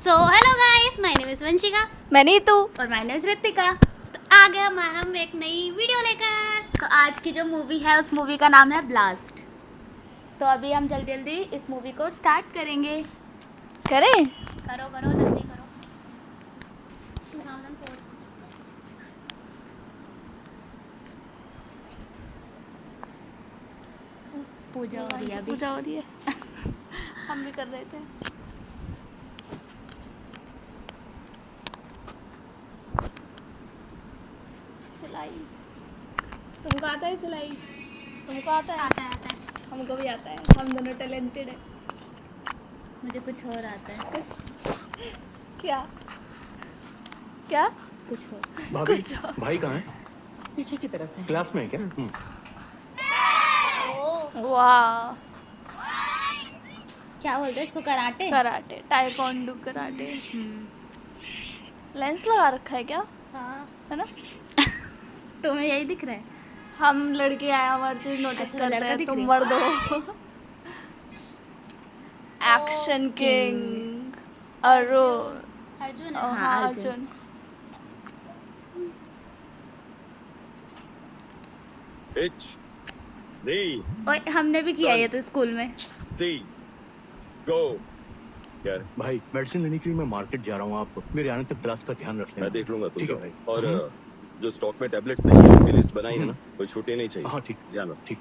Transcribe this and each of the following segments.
So hello guys, my name is Vanshika. मैं नीतू और my name is Ritika. तो आ गए हम एक नई वीडियो लेकर। तो आज की जो मूवी है उस मूवी का नाम है ब्लास्ट। तो अभी हम जल्दी जल्दी इस मूवी को स्टार्ट करेंगे। करें। करो करो जल्दी करो। 2004 पूजा हो रही है अभी। पूजा हो रही है। हम भी कर रहे थे। सिलाई तुमको आता है? सिलाई तुमको आता है? आता है। हमको भी आता है। हम दोनों टैलेंटेड है। मुझे कुछ और आता है। क्या क्या कुछ और। भाभी, कुछ और। भाई कहाँ है? पीछे की तरफ है। क्लास में है क्या? वाह, क्या बोलते हैं इसको? Karate. Karate, taekwondo karate. Lens लगा रखा है क्या? हाँ, है ना। तुम्हें यही दिख रहा है। हम लड़के आए, हमारी चीज नोटिस अच्छा, मैं करते लड़का हैं, दिख तुम रही हूँ। मर्द हो। Action king Arun. अर्जुन है। हाँ, अर्जुन। H D ओए, हमने भी किया Sun. ये तो स्कूल में। C Go यार भाई, मेडिसिन लेने के लिए मैं मार्केट जा रहा हूँ। आप मेरे आने तक क्लास का ध्यान रख लेना। मैं देख लूंगा तुम ठीक है जाओ। भाई। और जो स्टॉक में टैबलेट्स नहीं है उनकी लिस्ट बनाई है ना, कोई छूटे नहीं चाहिए। हाँ ठीक ध्यान रखो। ठीक।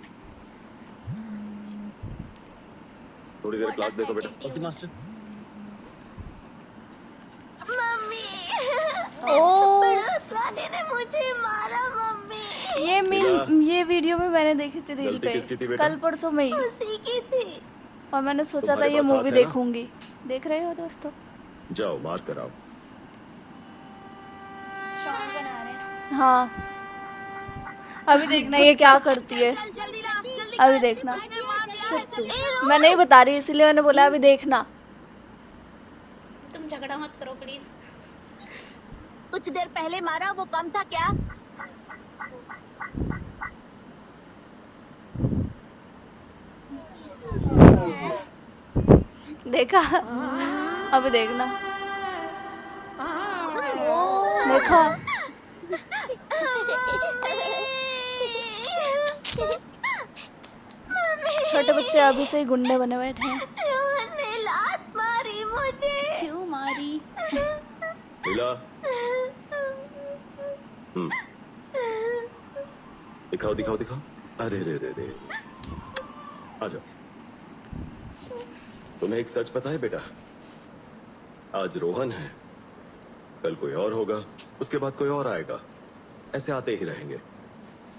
थोड़ी देर क्लास देखो बेटा। Okay master. ओ, वाले ने मुझे मारा मम्मी। ये मीरा। ये वीडियो में मैंने देखी थी रील गलती पे, किसकी थी बेटा? कल परसों में ही। उसी की थी। और मैंने सोचा था तुम्हारे ये पास मूवी हाथ है ना? देखूंगी। देख रहे हो दोस्तों? जाओ मार कराओ। स्ट्रॉन्ग बना रहे हैं। हाँ, अभी देखना ये क्या करती है। अभी देखना। चुप तू। मैं नहीं बता रही, इसीलिए मैंने बोला अभी देखना। तुम झगड़ा मत करो प्लीज। कुछ देर पहले मारा वो कम था क्या? देखा? अभी देखना। देखा? छोटे बच्चे अभी से ही गुंडे बने बैठे हैं। रोहन ने लात मारी मुझे। क्यों मारी? मीरा दिखाओ दिखाओ दिखाओ। अरे रे रे रे आ जाओ। तुम्हें एक सच पता है बेटा? आज रोहन है, कल कोई और होगा, उसके बाद कोई और आएगा। ऐसे आते ही रहेंगे।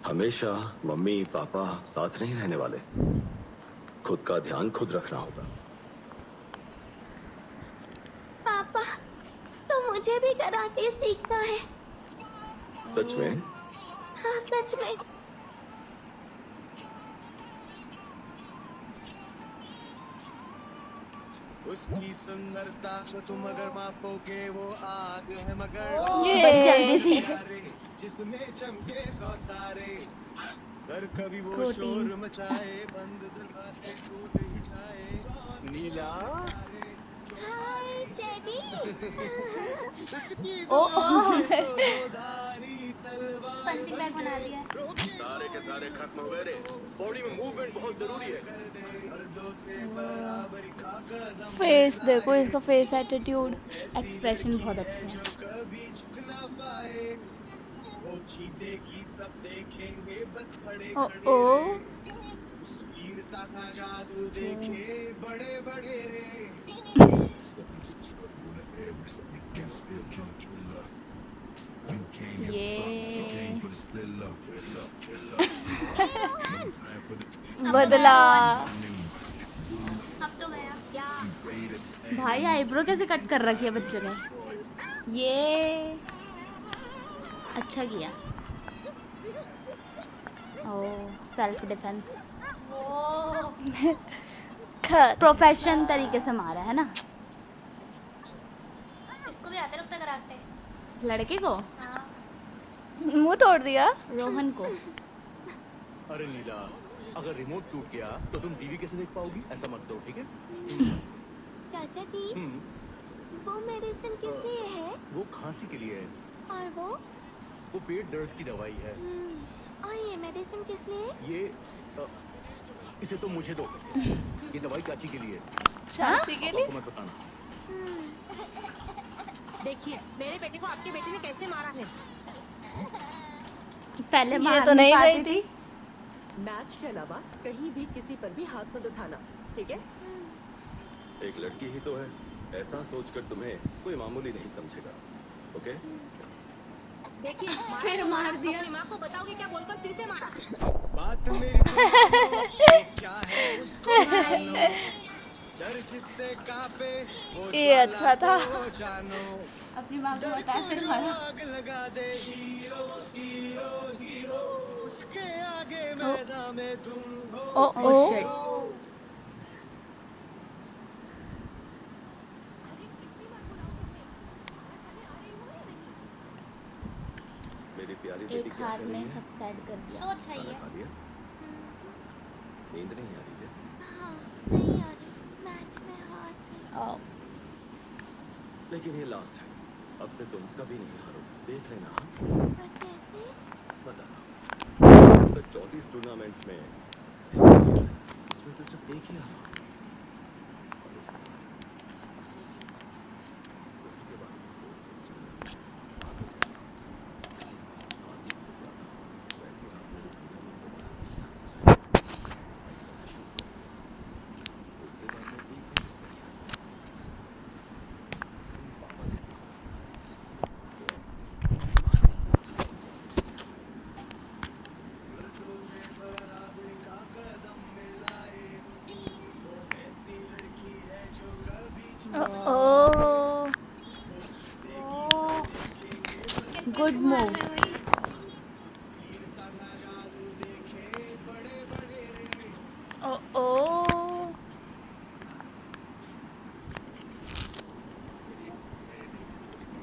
हमेशा मम्मी पापा साथ नहीं रहने वाले। खुद का ध्यान खुद रखना होगा। पापा, तो मुझे भी कराटे सीखना है। सच में? हाँ, सच में। उसकी सुंदरता को तुम अगर मापोगे वो आग है मगर बड़ी जल्दी से। तारे जिसमें चमके सौ तारे। कर कभी वो शोर मचाए बंद दरवाजे टूट ही जाए। नीला। Hi daddy. उसकी ओ, धारी तलवार पंचिंग बैग बना दिया है। सारे के सारे खत्म हो गए रे। बॉडी में मूवमेंट बहुत जरूरी है। मर्दों से बराबरी का कदम फेस देखो इसका, फेस एटीट्यूड। एक्सप्रेशन बहुत अच्छा है। कभी झुक ना पाए। वो चीते की सब देखेंगे बस खड़े ओ खड़े ओ रे। वीरता का जादू देखे बड़े बड़े रे। ये बदला। अब तो गया। भाई आईब्रो कैसे कट कर रखी है बच्चे ने? ये अच्छा किया। ओ, सेल्फ डिफेंस। खत प्रोफेशन तरीके से मारा है ना। इसको भी आते लगता कराटे। लड़के को, मुंह तोड़ दिया। रोहन को। अरे नीला, अगर रिमोट टूट गया तो तुम टीवी कैसे देख पाओगी? ऐसा मत करो, ठीक है? चाचा जी, वो मेडिसिन किस लिए है? वो खांसी के लिए है, और वो पेट दर्द की दवाई है। और ये मेडिसिन किस लिए? ये इसे तो मुझे दो, ये दवाई चाची के लिए है, चाची के लिए? आपको मत बताना। देखिए मेरे बेटे को आपके बेटे ने कैसे मारा है। पहले ये मार तो नहीं पाती गई थी। मैच के अलावा कहीं भी किसी पर भी हाथ मत उठाना, ठीक है? एक लड़की ही तो है, ऐसा सोचकर तुम्हें कोई मामूली नहीं समझेगा। ओके? देखिए फिर मार दिया। अपनी माँ को बताओगे क्या बोलकर फिर से मारा। बात मेरी तो मानो, वो क्या है उसको जानो, डर जिससे कांपे वो ये ज्वाला अच्छा था। को जानो, अपनी माँ को डर बता को फिर जो मारा। आग लगा दे हीरो हीरो हीरो, उसके आगे मैदान में तुम हो ओ ओ मेरी प्यारी बेटी एक क्या हार कर रही में है? सब सेट कर दिया। सोच सही खाना है। खा लिया? नींद नहीं आ रही है? हाँ, नहीं आ रही। मैच में हार गई। आओ। लेकिन ये लास्ट है, अब से तुम कभी नहीं हारो, देख लेना। पर कैसे? बता रहा हूँ। 34 टूर्नामेंट्स में हिस्सा लिया है, उसमें से सिर्फ एक ही हारा। और उसी के बाद सोच कर आगे जाना। हारने से ज्यादा वैसे आप मेरी जिंदगी में उसके बाद मैं ठीक हूँ। पापा जैसे मर्दों से बराबरी का कदम मिलाए, वो ऐसी लड़की है जो कभी ओ गुड मूव। वीरता का जादू देखे बड़े बड़े रे, ओ ओ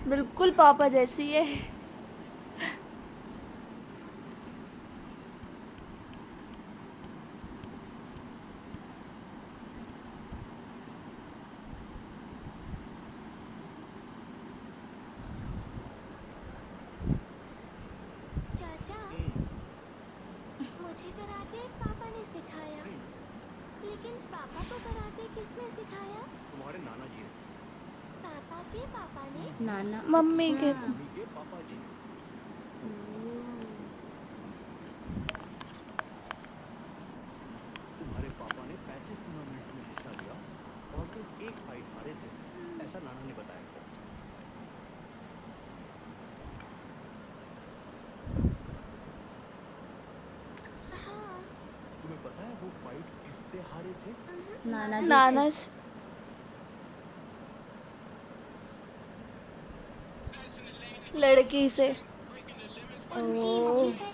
बिल्कुल पापा जैसी है। चाचा, मुझे कराटे पापा ने सिखाया, लेकिन पापा को कराटे किसने सिखाया? तुम्हारे नाना जी हैं, पापा के पापा ने? नाना मम्मी के अच्छा। मम्मी के पापा जी। तुम्हारे पापा ने 35 टूर्नामेंट्स में हिस्सा लिया और सिर्फ एक फाइट हारे थे, ऐसा नाना ने बताया था। हाँ। तुम्हें पता है वो फाइट किससे हारे थे? नाना जी नाना से। लड़की से। उनकी मम्मी से?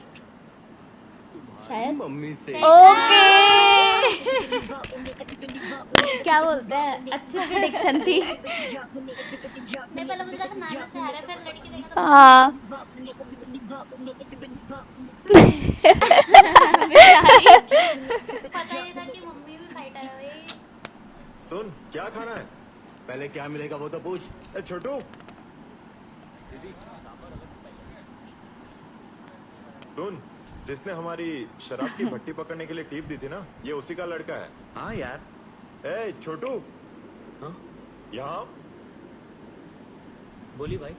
शायद मम्मी से। ओके क्या बोलते हैं, अच्छी प्रेडिक्शन थी। नहीं, पहले मुझे लगा नाना से हारा, फिर लड़की देखा तो हाँ पता ही नहीं था कि मम्मी भी फाइटर है भाई। सुन, क्या खाना है? पहले क्या मिलेगा वो तो पूछ। ए छोटू, सुन, जिसने हमारी शराब की भट्टी पकड़ने के लिए टीप दी थी ना, ये उसी का लड़का है। हाँ यार। ए छोटू, हाँ यहाँ बोली भाई।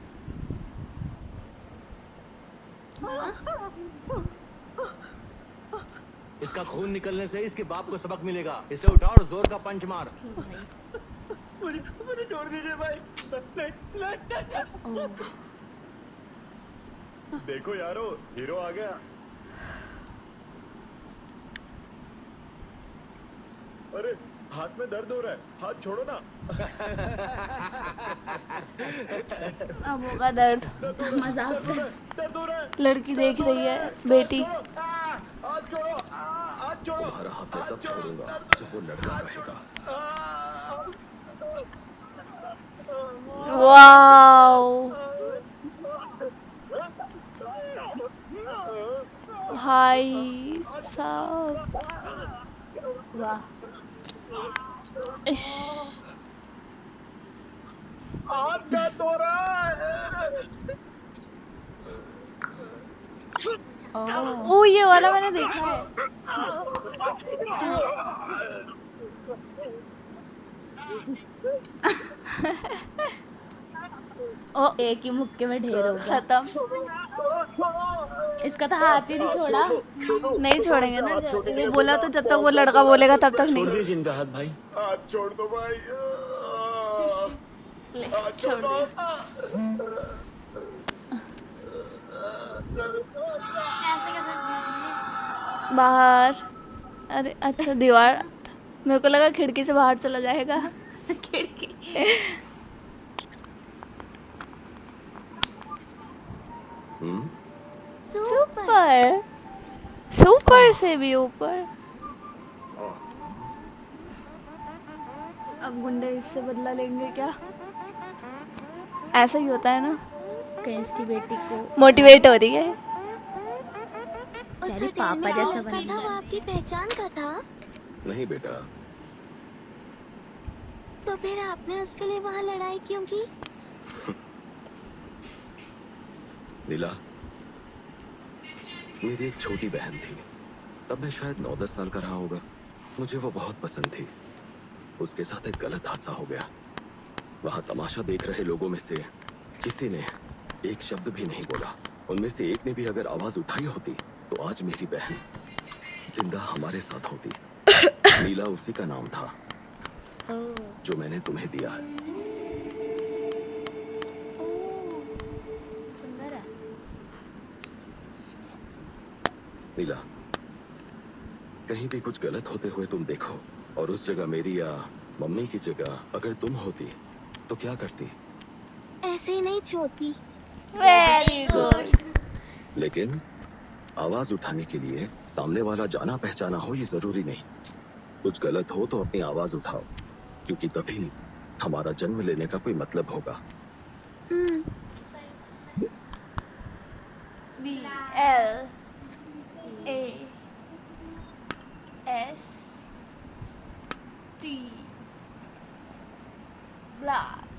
इसका खून निकलने से इसके बाप को सबक मिलेगा, इसे उठा और जोर का पंच मार। मुझे छोड़ दीजिए भाई। देखो यारो, हीरो आ गया। अरे हाथ में दर्द हो रहा है, हाथ छोड़ो ना। अब होगा दर्द। मजाक कर। दर्द हो रहा है। लड़की देख रही है बेटी। हाथ छोड़ो, हाथ छोड़ो। तुम्हारा हाथ मैं तब छोड़ूंगा जब वो लड़का रहेगा। वाओ भाई साहब। वाह। इश हाथ दर्द हो रहा है। ओ ये वाला मैंने देखा है। ओ एक ही मुक्के में ढेर हो गया। खत्म। इसका तो हाथ ही नहीं छोड़ा। नहीं छोड़ेंगे ना, वो बोला तो जब तक वो लड़का बोलेगा तब तक छोड़ नहीं। दीजिए इनका हाथ भाई। हाथ छोड़ दो भाई। ले, छोड़ दे। बाहर। अरे अच्छा दीवार, मेरे को लगा खिड़की से बाहर चला जाएगा। खिड़की। सुपर सुपर से भी ऊपर। अब गुंडे इससे बदला लेंगे क्या? ऐसा ही होता है ना, कहीं इसकी बेटी को मोटिवेट हो रही है। उस अरे होटल पापा में जैसा जो उसका बनेगा। था वो आपकी पहचान का था, नहीं बेटा, तो फिर आपने उसके लिए वहाँ लड़ाई क्यों की? नीला मेरी एक छोटी बहन थी, तब मैं शायद 9-10 साल का रहा होगा। मुझे वो बहुत पसंद थी। उसके साथ एक गलत हादसा हो गया। वहां तमाशा देख रहे लोगों में से किसी ने एक शब्द भी नहीं बोला। उनमें से एक ने भी अगर आवाज उठाई होती तो आज मेरी बहन जिंदा हमारे साथ होती। नीला उसी का नाम था जो मैंने तुम्हें दिया है। सुंदर है। नीला, कहीं भी कुछ गलत होते हुए तुम देखो और उस जगह मेरी या मम्मी की जगह अगर तुम होती तो क्या करती? ऐसे ही नहीं छोड़ती। Very good. लेकिन आवाज उठाने के लिए सामने वाला जाना पहचाना हो ये जरूरी नहीं। कुछ गलत हो तो अपनी आवाज उठाओ, क्योंकि तभी हमारा जन्म लेने का कोई मतलब होगा। BLAST blast.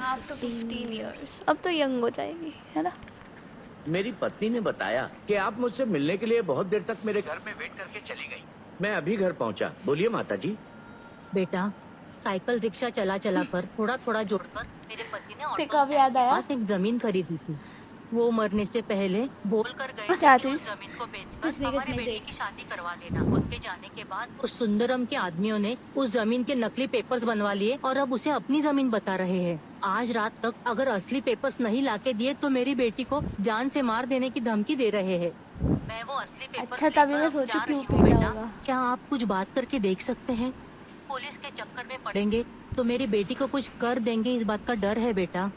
आफ्टर 15 years अब तो यंग हो जाएगी, है ना? मेरी पत्नी ने बताया कि आप मुझसे मिलने के लिए बहुत देर तक मेरे घर में वेट करके चली गई। मैं अभी घर पहुंचा। बोलिए माता जी। बेटा, साइकिल रिक्शा चला चला कर थोड़ा थोड़ा जोड़कर मेरे पति ने तेरे को अब याद आया? पास एक जमीन खरीदी थी। वो मरने से पहले बोल कर गए क्या कि उस चीज? जमीन को बेचकर कुछ नहीं, हमारे बेटे की शादी करवा देना। उनके जाने के बाद उस सुंदरम के आदमियों ने उस जमीन के नकली पेपर्स बनवा लिए और अब उसे अपनी जमीन बता रहे हैं। आज रात तक अगर असली पेपर्स नहीं लाके दिए तो मेरी बेटी को जान से मार देने की धमकी दे रहे हैं। मैं वो असली पेपर्स अच्छा, तभी मैं लेकर सोचू जा क्यों रही हूँ पीटा बेटा। होगा। क्या आप कुछ बात करके देख सकते हैं? पुलिस के चक्कर में पड़ेंगे तो मेरी बेटी को कुछ कर देंगे, इस बात का डर है बेटा।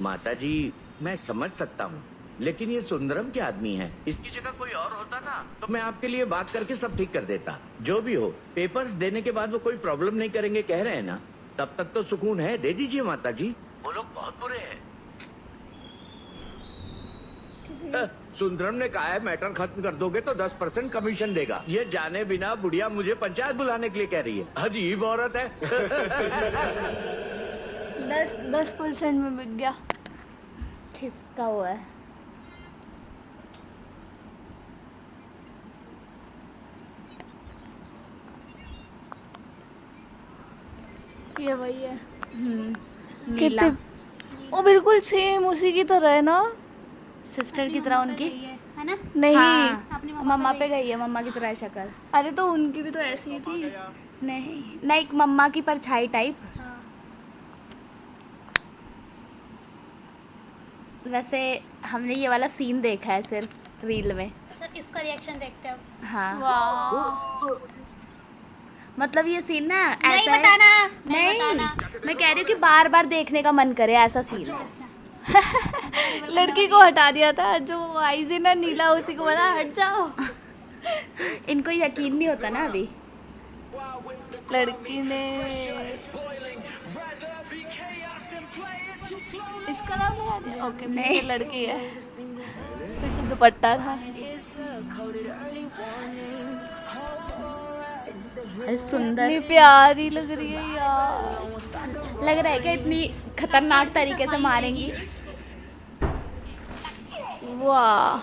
माता जी, मैं समझ सकता हूँ, लेकिन ये सुंदरम के आदमी है। इसकी जगह कोई और होता ना तो मैं आपके लिए बात करके सब ठीक कर देता। जो भी हो, पेपर्स देने के बाद वो कोई प्रॉब्लम नहीं करेंगे कह रहे हैं ना, तब तक तो सुकून है। दे दीजिए माता जी। वो लोग बहुत बुरे हैं। सुंदरम ने कहा है मैटर खत्म कर दोगे तो 10% कमीशन देगा। ये जाने बिना बुढ़िया मुझे पंचायत बुलाने के लिए कह रही है। अजीब औरत है। 10% में बिक गया। खिसका हुआ है। ये वही है। नीला कितने वो बिल्कुल सेम उसी की तरह है ना? सिस्टर की तरह उनकी है ना? नहीं। हाँ, मम्मा पे गई है, मम्मा की तरह शक्ल। अरे तो उनकी भी तो ऐसी ही थी। नहीं नहीं, मम्मा की परछाई टाइप। वैसे हमने ये वाला सीन देखा है सिर्फ रील में। सर इसका रिएक्शन देखते हो। हाँ, वाह। मतलब ये सीन ना नहीं ऐसा है। बताना। नहीं, मैं कह रही हूँ कि बार बार देखने का मन करे ऐसा सीन। लड़की को हटा दिया था, जो आई थी ना नीला, उसी को बोला हट जाओ। इनको यकीन नहीं होता ना अभी। लड़की ने इसका नाम लगा दिया। ओके, नहीं लड़की है। पीछे दुपट्टा था। अरे सुंदर इतनी प्यारी लग रही है यार। लग रहा है कि इतनी खतरनाक तरीके से मारेंगी। वाह,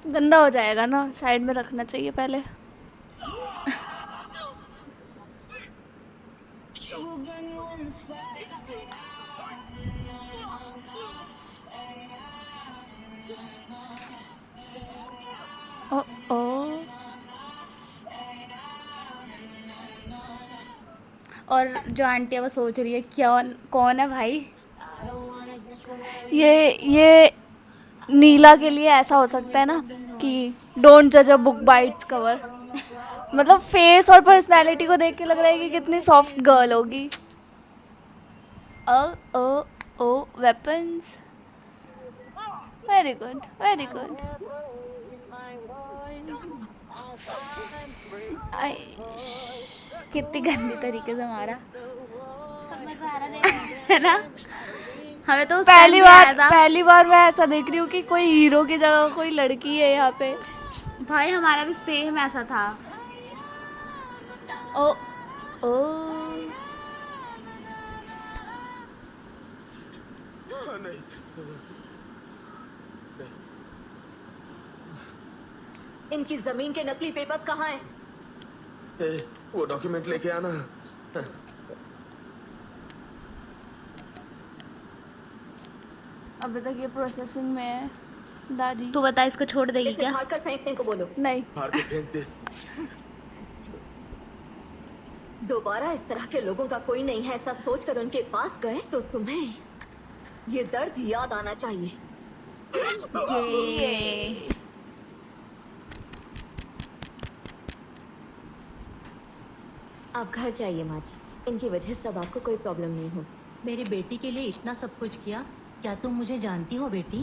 गंदा हो जाएगा ना, साइड में रखना चाहिए पहले। ओ ओ और जो आंटी है वो सोच रही है क्या कौन है भाई। ये नीला के लिए ऐसा हो सकता है ना कि डोंट जज a book by its cover. मतलब फेस और पर्सनालिटी को देख के लग रहा है कि कितनी सॉफ्ट गर्ल होगी। ओ ओ ओ weapons, very good very good. कितनी गंदी तरीके से मारा। मजा आ रहा है ना। हमें तो उस time भी आया था। पहली बार मैं ऐसा देख रही हूँ कि कोई हीरो की जगह कोई लड़की है यहाँ पे। भाई हमारा भी सेम ऐसा था। ओ ओ इनकी जमीन के नकली पेपर्स कहाँ हैं? वो डॉक्यूमेंट लेके आना। अभी तक ये प्रोसेसिंग में है दादी। तू बता इसको छोड़ देगी इसे क्या? फाड़ कर फेंकने को बोलो। नहीं, फाड़ के फेंक दे। दोबारा इस तरह के लोगों का कोई नहीं है ऐसा सोचकर उनके पास गए तो तुम्हें ये दर्द याद आना चाहिए। ये आप घर जाइए माँ जी, इनकी वजह से अब आपको कोई प्रॉब्लम नहीं हो। मेरी बेटी के लिए इतना सब कुछ किया, क्या तुम मुझे जानती हो बेटी?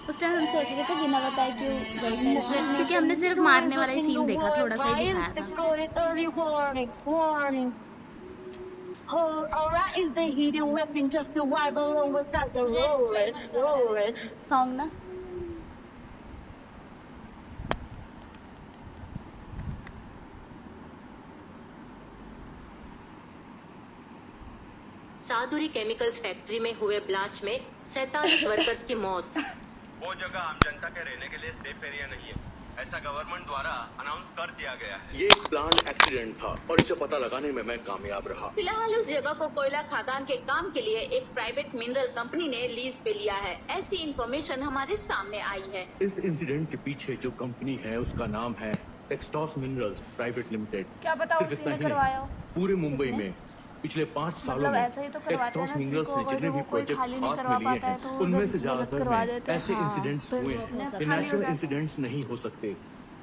उस टाइम हम सोच रहे थे बिना बताए क्यों गई थी, क्योंकि हमने सिर्फ मारने वाला ही सीन देखा, थोड़ा सा ही दिखाया था। सॉन्ग ना सादुरी केमिकल्स फैक्ट्री में हुए ब्लास्ट में 47 वर्कर्स की मौत। वो जगह आम जनता के रहने के लिए सेफ एरिया नहीं है, ऐसा गवर्नमेंट द्वारा अनाउंस कर दिया गया है। ये एक प्लान एक्सीडेंट था और इसे पता लगाने में मैं कामयाब रहा। फिलहाल उस जगह को कोयला खदान के काम के लिए एक प्राइवेट मिनरल कंपनी ने लीज पे लिया है, ऐसी इंफॉर्मेशन हमारे सामने आई है। इस इंसिडेंट के पीछे जो कंपनी है उसका नाम है टेक्सटॉस मिनरल्स प्राइवेट लिमिटेड। क्या पता सिर्फ उसी इतना ने ही नहीं, करवाया हो। पूरे मुंबई में पिछले 5 सालों मतलब में ऐसा ही तो करवाते हैं टेक्सटॉस ना, मिनरल्स जिनको ने जितने अगर भी वो कोई प्रोजेक्ट्स खाली नहीं हाथ करवा में लिए पाता है हैं तो उनमें उधर से गलत ज्यादातर करवा में देते हैं। ऐसे हाँ, इंसिडेंट्स फिर हुए वो हैं खाली कि हो नेचुरल जाता है। इंसिडेंट्स नहीं हो सकते।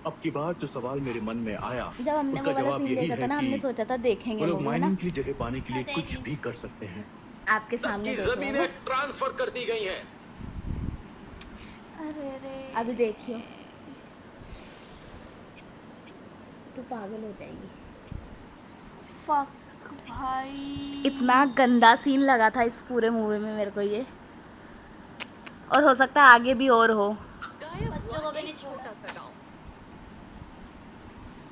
अब की बार जो सवाल मेरे मन में आया जब हमने उसका वो वाला जवाब सीन यही देखा था है ना, हमने कि सोचा था देखेंगे वो लोग मूवी, है ना? माइनिंग की जगह पाने के लिए कुछ भी कर सकते हैं। आपके सामने देख रहे जमीनें हैं ट्रांसफर कर दी गई हैं। अरे रे, अभी देखियो, तू पागल हो जाएगी। फक भाई, इतना गंदा सीन लगा था इस पूरे मूवी में मेरे को ये, और हो सकता है आगे भी और हो। बच्चों को भी नहीं छोटा सा गाँव।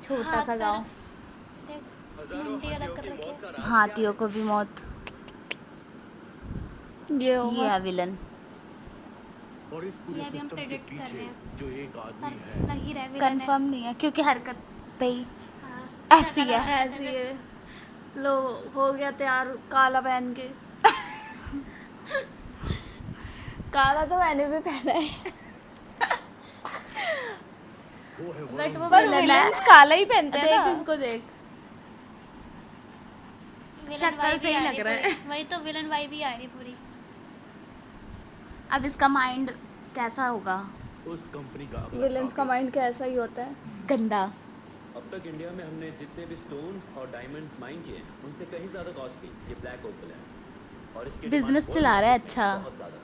छोटा सा गाँव, घंटी अलग कर रखी है। हाथियों को भी मौत। ये ये होगा। है विलन। और इस पूरे ये भी हम सिस्टम के predict कर रहे पीछे हैं। जो एक आदमी है लग ही रहा है villain है। कंफर्म नहीं है क्योंकि हरकत ही हाँ, ऐसी है। ऐसी है। लो हो गया तैयार काला पहन के। काला तो मैंने भी पहना है, वो है बट वो पर विलन है। विलेन्स काला ही पहनते हैं देख ना। इसको देख, विलन शक्ल वाइब से ही ही आ लग रही रहा है। पूरी। वही तो विलन वाइब ही आ रही पूरी। अब इसका माइंड कैसा होगा? उस कंपनी का अगला विलेन्स का माइंड कैसा ही होता है। गंदा। अब तक इंडिया में हमने जितने भी स्टोन्स और डायमंड्स माइन किए हैं उनसे कहीं ज़्यादा कॉस्टली ये ब्लैक ओपल है, और इसके बिजनेस demand चला रहा है, बहुत अच्छा। बहुत ज्यादा।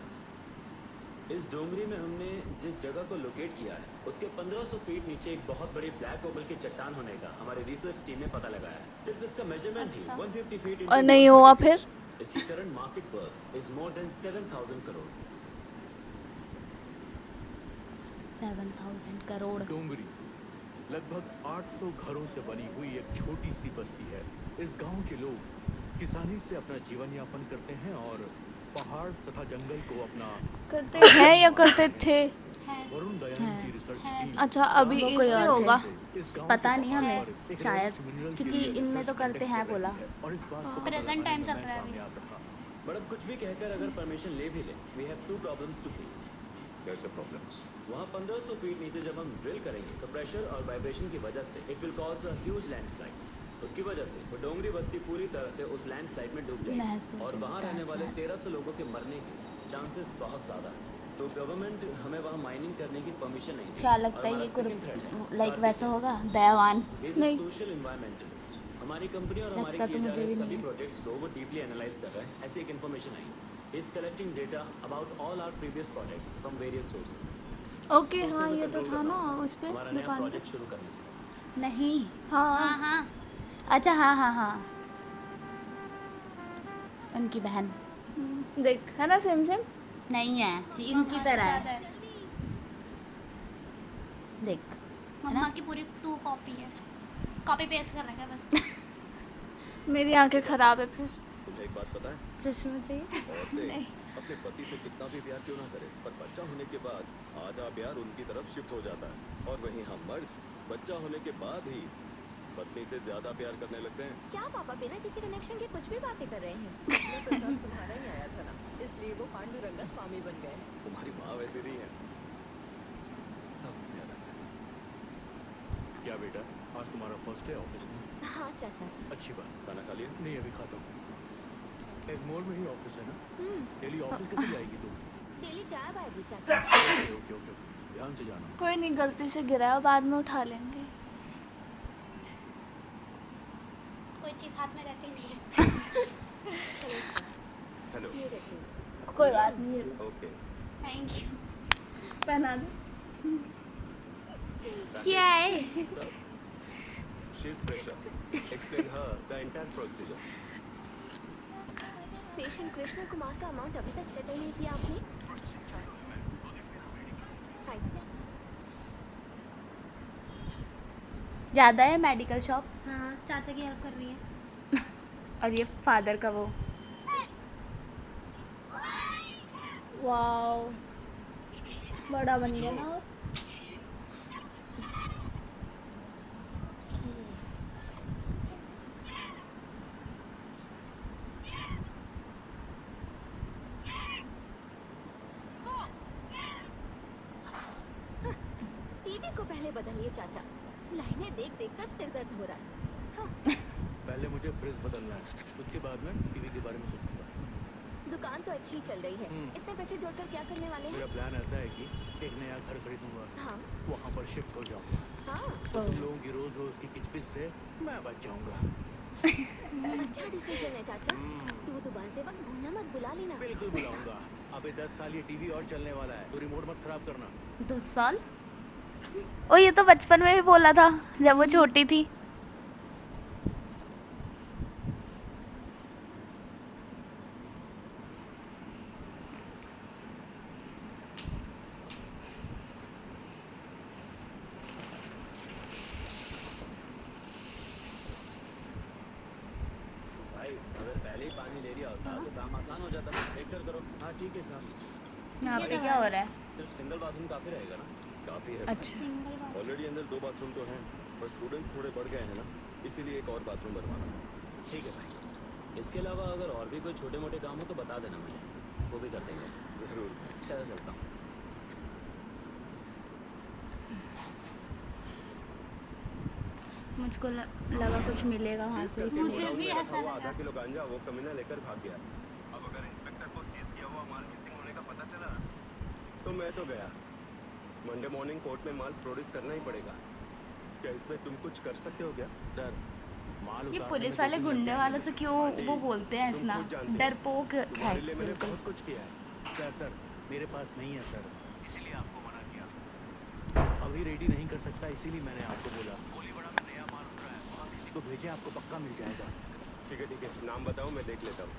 इस डोंगरी में हमने जिस जगह को लोकेट किया है उसके 1500 फीट नीचे एक बहुत बड़ी ब्लैक ओपल की चट्टान होने का हमारी रिसर्च टीम ने पता लगाया है। सिर्फ इसका मेजरमेंट ही 150 फीट और नहीं हुआ फिर? इसकी current market worth is more than 7000 crore. 7000 crore. Dongri लगभग 800 घरों से बनी हुई एक छोटी सी बस्ती है। इस गांव के लोग किसानी से अपना जीवन यापन करते हैं और पहाड़ तथा जंगल को अपना करते हैं या करते थे? वरुण दयान की रिसर्च टीम अच्छा, अभी वो कोई इसमें और होगा। इस गांव पता के नहीं पहाड़ हमें, पर एक शायद, rare mineral के क्योंकि लिए इनमें तो research करते conduct हैं कर बोला। रही है और इस बात को पता Present लगाने time में चल मैं रहा है अभी। कामयाब रहा। मैडम कुछ भी कहकर अगर परमिशन ले भी ले we have 2 problems to face. कैसे प्रॉब्लम्स? वहाँ 1500 फीट नीचे जब हम ड्रिल करेंगे तो प्रेशर और वाइब्रेशन की वजह से it will cause a huge landslide. उसकी वजह से वो डोंगरी बस्ती पूरी तरह से उस लैंडस्लाइड में डूब जाएगी और वहाँ रहने वाले 1300 लोगों के मरने के चांसेस बहुत ज़्यादा है। तो गवर्नमेंट हमें वहाँ माइनिंग करने की परमिशन नहीं दी। क्या लगता है ये लाइक वैसा होगा? दयावान नहीं, सोशल एनवायरमेंटलिस्ट। हमारी कंपनी और हमारे लगता तो किए जा मुझे रहे भी सभी नहीं है। प्रोजेक्ट्स को वो डीपली एनालाइज कर रहे हैं। ऐसी एक इन्फॉर्मेशन आई। He is collecting data about all our previous projects from various sources. Okay, हाँ ये तो था ना उस पे हमारा नया दुकान पे। प्रोजेक्ट शुरू करने से नहीं। हाँ हाँ हाँ, अच्छा हाँ हाँ हाँ, उनकी बहन देख, है ना सेम सेम? नहीं है, इनकी तरह है। देख, मम्मा की पूरी 2 कॉपी है, कॉपी पेस्ट कर रखा है बस। मेरी आंखें खराब है फिर। तुम्हें एक बात पता है? चश्मा चाहिए? औरतें नहीं। अपने पति से कितना भी प्यार क्यों ना करे, पर बच्चा होने के बाद आधा प्यार उनकी तरफ शिफ्ट हो जाता है। और वहीं हम मर्द बच्चा होने के बाद ही पत्नी से ज्यादा प्यार करने लगते हैं। क्या पापा बिना किसी कनेक्शन के कुछ भी बातें कर रहे हैं? प्रसाद तुम्हारा ही आया था ना, इसलिए वो पांडुरंगा स्वामी बन गए हैं। तुम्हारी माँ वैसे नहीं है, सबसे अलग। क्या बेटा, आज तुम्हारा फर्स्ट डे ऑफिस में? हाँ चाचा। अच्छी बात। खाना खा लिया? नहीं, अभी खाता हूँ। एगमोर में ही ऑफिस है ना? डेली ऑफिस कैसे जाएगी तू? डेली कैब आएगी चाचा। ओके ओके ओके, ध्यान से जाना। कोई नहीं, गलती से गिरा है, बाद में उठा लेंगे। कोई चीज़ हाथ में रहती नहीं है। हेलो। ये देखो। कोई बात नहीं, ओके। Thank you. पहना दो। क्या है? She is fresher. Explain her the entire procedure. Patient Krishna Kumar का अमाउंट अभी तक सेटल नहीं किया आपने? Thank you. ज़्यादा है मेडिकल शॉप। हाँ, चाचा की हेल्प कर रही है। और ये फादर का वो वाओ, बड़ा बन गया ना। और टीवी को पहले बदलिए चाचा, लाइनें देख देख कर सिर दर्द हो रहा है। हाँ, पहले मुझे फ्रिज बदलना है, उसके बाद मैं टीवी के बारे में सोचूंगा। दुकान तो अच्छी चल रही है, इतने पैसे जोड़कर क्या करने वाले मेरा हैं? प्लान ऐसा है कि एक नया घर खरीदूंगा, हाँ वहाँ पर शिफ्ट हो जाऊंगा। हाँ, तो तुम लोगों की रोज रोज की किचपिच से मैं बच जाऊंगा। अच्छा डिसीजन है चाचा। तू उबालते वक्त भूना मत, बुला लेना। बिल्कुल बुलाऊंगा। अबे 10 साल ये टीवी और चलने वाला है, तो रिमोट मत खराब करना। 10 साल? ओ ये तो बचपन में भी बोला था जब वो छोटी थी। भाई अगर पहले ही पानी ले लिया होता तो काम आसान हो जाता। एक करो। हाँ ठीक है साहब। यहाँ पे क्या हो रहा है? सिर्फ सिंगल बाथरूम काफी रहेगा ना? काफी है। अच्छा, ऑलरेडी अंदर 2 बाथरूम तो हैं, पर स्टूडेंट्स थोड़े बढ़ गए हैं ना, इसीलिए एक और बाथरूम बनवाना। ठीक है भाई। इसके अलावा अगर और भी कोई छोटे मोटे काम हो तो बता देना मुझे, वो भी कर देंगे। जरूर। चलता हूँ। मुझको लगा कुछ मिलेगा वहाँ से। मुझे भी ऐसा लगा। आधा किलो गांजा वो कमीना लेकर भाग गया। अब अगर इंस्पेक्टर को सीज किया हुआ माल मिसिंग होने का पता चला तो मैं तो गया। मंडे मॉर्निंग कोर्ट में माल प्रोड्यूस करना ही पड़ेगा। क्या इसमें तुम कुछ कर सकते हो क्या? सर माल ये उतारने पुलिस में वाले 2 दिन लग गुंडे जाएंगे। वालों से क्यों पांडे, वो बोलते हैं तुम इतना खुद जानते हो। डरपोक है तुम्हारे लिए मैंने बिल्कुल। बहुत कुछ किया है। सर मेरे पास नहीं है सर, इसीलिए आपको मना किया। अभी रेडी नहीं कर सकता, इसीलिए मैंने आपको बोला। गोलीबाड़ा में नया माल उतरा है, वहाँ किसी को भेजे, आपको पक्का मिल जाएगा। ठीक है, नाम बताओ, मैं देख लेता हूँ।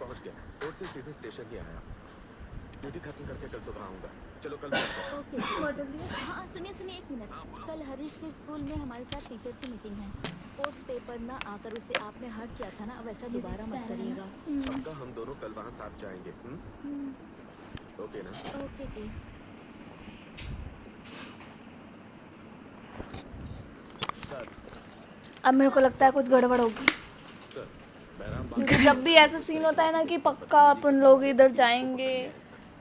पहुंच गया। रोड से सीधे स्टेशन ही आया। ड्यूटी खत्म करके कल सुबह आऊंगा। चलो कल ओके। हाँ सुनिए 1 मिनट। कल हरीश के स्कूल में हमारे साथ टीचर की मीटिंग है। स्पोर्ट्स पेपर ना आकर उसे आपने हर्ट किया था ना, वैसा दोबारा मत करिएगा। पक्का हम दोनों कल वहाँ साथ जाएंगे। ओके ना? ओके जी। सर अब मेरे को लगता है कुछ गड़बड़ होगी, सर बहराम क्योंकि जब भी ऐसा सीन होता है ना कि पक्का अपन लोग इधर जाएंगे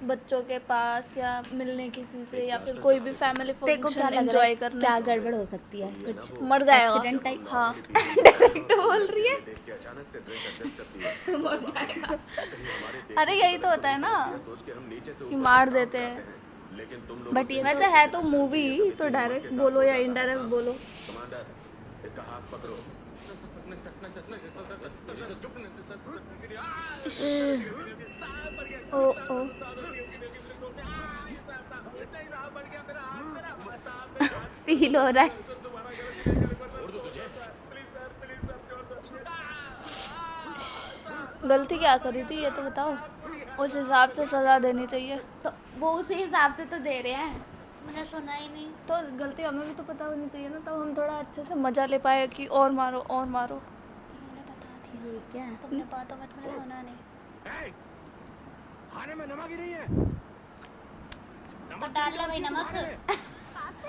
बच्चों के पास या मिलने किसी से या फिर कोई भी फैमिली तेरे को क्या फंक्शन लग रहा एंजॉय है करने, क्या गड़बड़ हो सकती है? कुछ मर जाएगा। Accident type? हाँ डायरेक्ट बोल रही है देख के अचानक से ड्रेस एडजस्ट करती है। मर जाएगा। कहीं हमारे देख अरे यही तो होता है ना ये सोच के हम नीचे से कि ऊपर मार तक देते काम हैं। करते हैं। लेकिन तुम लोग बट ये वैसे है तो मूवी, तो डायरेक्ट बोलो या इनडायरेक्ट बोलो। कमांडर इसका हाथ पकड़ो। ओ ओ फील हो रहा है। गलती क्या करी थी ये तो बताओ, उस हिसाब से सजा देनी चाहिए। तो वो उसी हिसाब से तो दे रहे हैं। मैंने सुना ही नहीं। तो गलती हमें भी तो पता होनी चाहिए ना, तब हम थोड़ा अच्छे से मजा ले पाए कि और मारो और मारो। मैंने बता दिया। ये क्या है? तुमने बातों में तुमने सुना नहीं। खाने में नमक ही नहीं है। तो डाल ले भाई नमक।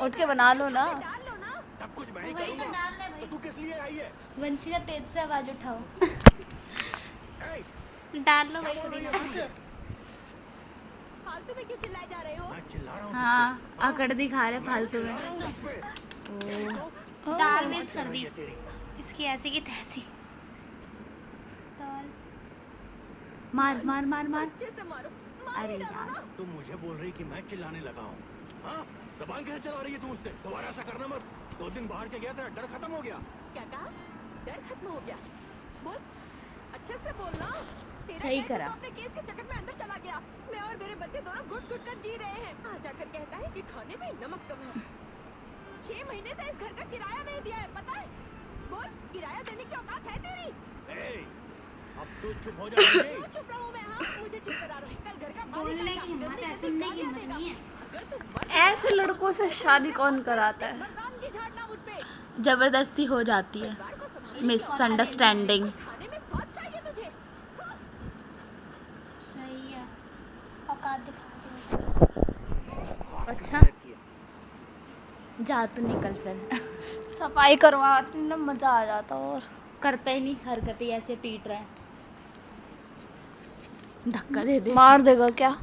उठ के बना लो ना। सब कुछ मैं ही वही तो करूंगा। डाल ले तो भाई। तू किस लिए आई है? वंशिका तेज से आवाज उठाओ। ए, डाल लो भाई खुद ही नमक। फालतू में क्यों चिल्लाए जा रहे हो? मैं चिल्ला रहा हूँ हाँ अकड़ दिखा रहे फालतू में। तुझ पे। दाल मिक्स कर दी। तेरी इसकी ऐसी की तैसी। दाल। मार मार मार मार। अच्छे से मारो। अरे यार तुम मुझे बोल रही कि मैं चिल्लाने लगा हूँ? हाँ, जबान कैसे चला रही है तू मुझसे? दोबारा ऐसा करना मत। 2 दिन बाहर के गया था, डर खत्म हो गया। क्या कहा? डर खत्म हो गया। बोल, अच्छे से बोलना। तेरा सही डर करा। तो अपने केस के चक्कर में अंदर चला गया। मैं और मेरे बच्चे दोनों घुट घुट कर जी रहे हैं। आ जाकर कहता है कि खाने में नमक कम है। 6 महीने से इस घर का किराया नहीं दिया है, पता है? बोल, किराया देने की औकात है तेरी? ए, अब तू चुप हो जा। क्यों चुप रहूं मैं? हाँ, मुझे चुप करा रहा है। कल घर का मालिक बोलने आएगा, की हिम्मत गंदी है, गंदी सुनने की गालियां हिम्मत देगा। नहीं है। अगर तू मर ऐसे लड़कों से शादी कौन कराता है? मर्दान की झाड़ना मुझ पे। जबरदस्ती हो जाती है, परिवार को संभालने की मिसअंडरस्टैंडिंग। खाने में स्वाद चाहिए तुझे। हाँ। सही है। औकात दिखाती हूँ। अच्छा जा तू निकल फिर। सफाई करवाती ना मजा आ जाता। और करता ही नहीं, हरकतें ऐसे पीट रहा है। धक्का दे दे। मार देगा क्या?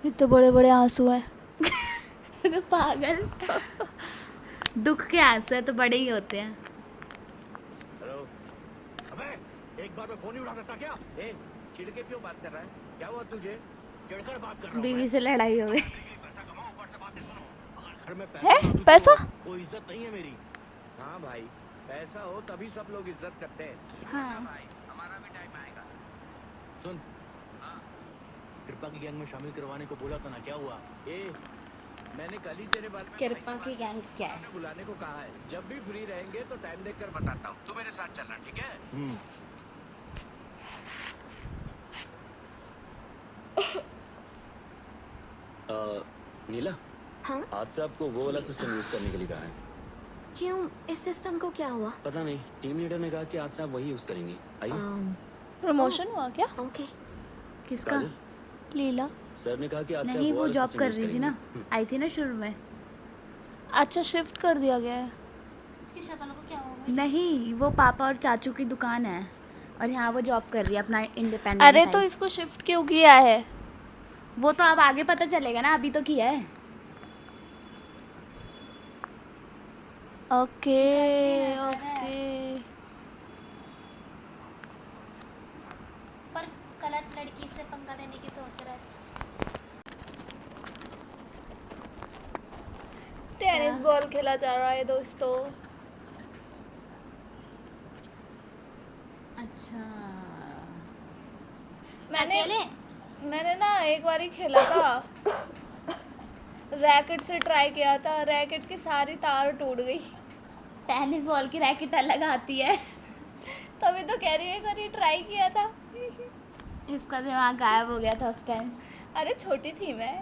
इतने बड़े बड़े आंसू हैं। तो पागल। दुख के आंसू है तो बड़े ही होते हैं। हेलो। अबे, एक बार में फोन नहीं उठा सकता क्या? ए, चिढ़ के क्यों बात कर रहा है? क्या हुआ तुझे? चिढ़कर बात कर रहा हूँ बीवी से लड़ाई हो गई। पैसा कमाओ, ऊपर से बातें सुनो। अगर घर में है? पैसा ना हो तो पैसा? कोई इज्जत नहीं है मेरी। हाँ भाई, पैसा हो तभी सब लोग इज्जत करते हैं। हाँ भाई, हमारा भी टाइम आएगा। सुन, कृपा की गैंग में शामिल करवाने को बोला था ना, क्या हुआ? ए, मैंने कल ही तेरे बारे में कृपा की गैंग क्या है? बुलाने को कहा है। जब भी फ्री रहेंगे तो टाइम देखकर बताता हूँ। तू मेरे साथ चलना, ठीक है? नीला, हाँ? आज से आपको वो वाला सिस्टम यूज करने के लिए कहा है। क्यों? इस सिस्टम को क्या हुआ? पता नहीं, टीम लीडर ने कहा कि आज से आप वही यूज करेंगी। आइए। प्रमोशन हुआ क्या? ओके। किसका? काजल, लीला। सर ने कहा कि आज से नहीं आप वो वाला जॉब system कर use रही थी ना, करेंगी। आई थी ना शुरू में। अच्छा शिफ्ट कर दिया गया है। इसकी शक्ल को क्या होगा? नहीं वो पापा और चाचू की दुकान है और यहाँ वो जॉब कर रही है अपना इंडिपेंडेंट। अरे तो इसको शिफ्ट क्यों किया है? वो तो अब आगे पता चलेगा ना, अभी तो किया है। Okay okay. पर गलत लड़की से पंगा लेने की सोच रहा है। टेरे टेनिस बॉल खेला जा रहा है दोस्तों। अच्छा मैंने ना एक बार ही खेला था, रैकेट से ट्राई किया था, रैकेट की सारी तार टूट गई। टेनिस बॉल की रैकेट अलग आती है। तभी तो कह रही है, एक बार ही ट्राई किया था। इसका दिमाग गायब हो गया था उस टाइम। अरे छोटी थी मैं,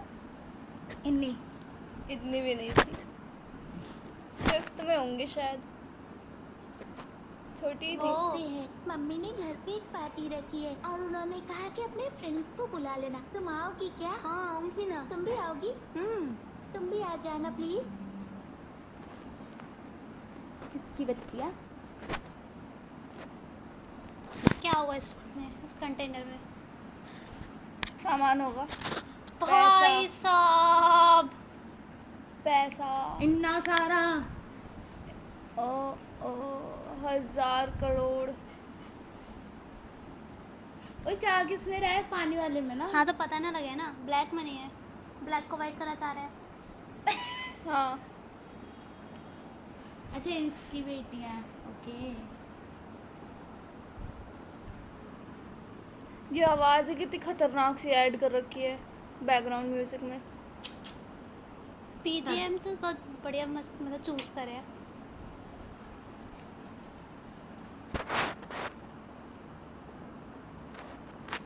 इतनी भी नहीं थी, 5th में होंगी शायद, छोटी थी। मम्मी ने घर पे एक पार्टी रखी है और उन्होंने कहा कि अपने फ्रेंड्स को बुला लेना। तुम आओगी क्या? हाँ आऊंगी ना। तुम भी आओगी? तुम भी आ जाना प्लीज। किसकी बच्ची है? क्या होगा इसमें, इस कंटेनर में? सामान होगा। भाई साहब पैसा इतना सारा, ओ 1000 करोड़। ओए क्या किसमें रहा है? पानी वाले में ना। हाँ तो पता ना लगे ना, ब्लैक मनी है, ब्लैक को वाइट करना चाह रहा है। हाँ अच्छा इसकी बेटी है, ओके। ये आवाज़ ही कितनी खतरनाक सी ऐड कर रखी है बैकग्राउंड म्यूजिक में। पीजीएम से बहुत बढ़िया मस्त मतलब चूज करे।